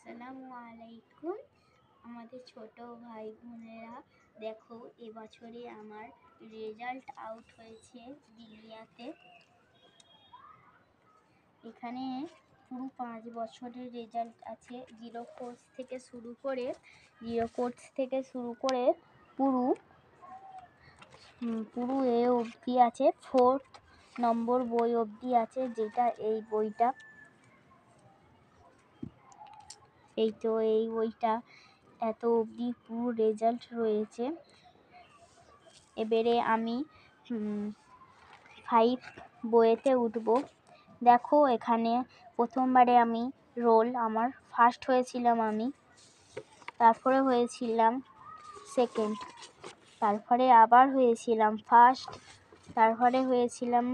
আসসালামু আলাইকুম। আমাদের ছোট ভাই বোনেরা, দেখো এবছরে আমার রেজাল্ট আউট হয়েছে দিনিয়াতে। এখানে পুরো 5 বছরের রেজাল্ট আছে। জিরো কোর্স থেকে শুরু করে পুরো পুরো এ অবধি আছে। 4th নম্বর বই অবধি আছে, যেটা এই বইটা, এই বইটা এত অবধি পুরো রেজাল্ট রয়েছে। এবারে আমি 5 বইয়েতে উঠব। দেখো এখানে প্রথমবারে আমি আমার ফার্স্ট হয়েছিলাম আমি, তারপরে হয়েছিলাম সেকেন্ড, তারপরে আবার হয়েছিলাম ফার্স্ট, তারপরে হয়েছিলাম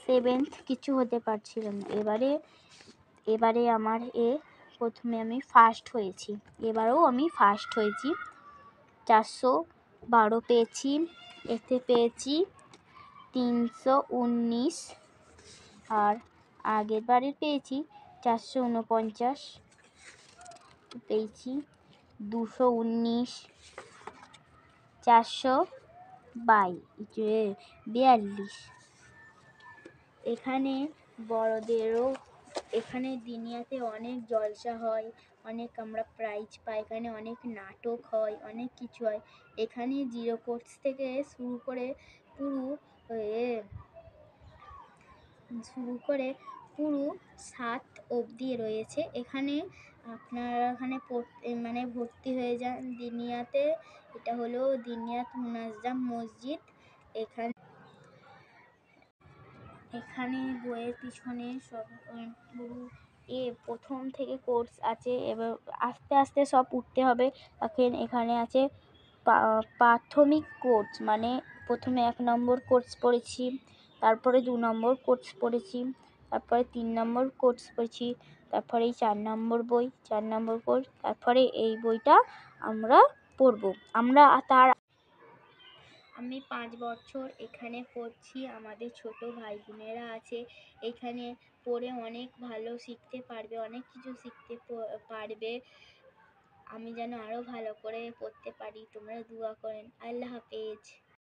7th, কিছু হতে পারছিলাম না। এবারে আমার প্রথমে আমি ফার্স্ট হয়েছি। এবারেও আমি ফার্স্ট হয়েছি। 412 পেয়েছি। এতে পেয়েছি 319, আর আগের বারে পেয়েছি 449, পেয়েছি 219, 442। এখানে বড়দেরও, এখানে দিনিয়াতে অনেক জলসা হয়, অনেক আমরা প্রাইজ পাই, এখানে অনেক নাটক হয়, অনেক কিছু হয়। এখানে জিরো কোর্স থেকে শুরু পুরো 7 অবধি রয়েছে। এখানে আপনারা ভর্তি হয়ে যান দিনিয়াতে। এটা হলো দিনিয়াত মুনাজ্জাম মসজিদ। এখানে বইয়ের পিছনে সব পুরো প্রথম থেকে কোর্স আছে। এবার আস্তে আস্তে সব উঠতে হবে। এখন এখানে আছে প্রাথমিক কোর্স, মানে প্রথমে 1 নম্বর কোর্স পড়েছি, তারপরে 2 নম্বর কোর্স পড়েছি, তারপরে 3 নম্বর কোর্স পড়েছি, তারপরে 4 নম্বর বই, 4 নম্বর কোর্স, তারপরে এই বইটা আমরা পড়ব। আমি 5 বছর এখানে পড়ছি। আমাদের ছোট ভাই বোনেরা আছে এখানে, পড়ে অনেক ভালো শিখতে পারবে, অনেক কিছু শিখতে পারবে। আমি যেন আরও ভালো করে পড়তে পারি, তোমরা দোয়া করেন। আল্লাহ হাফেজ।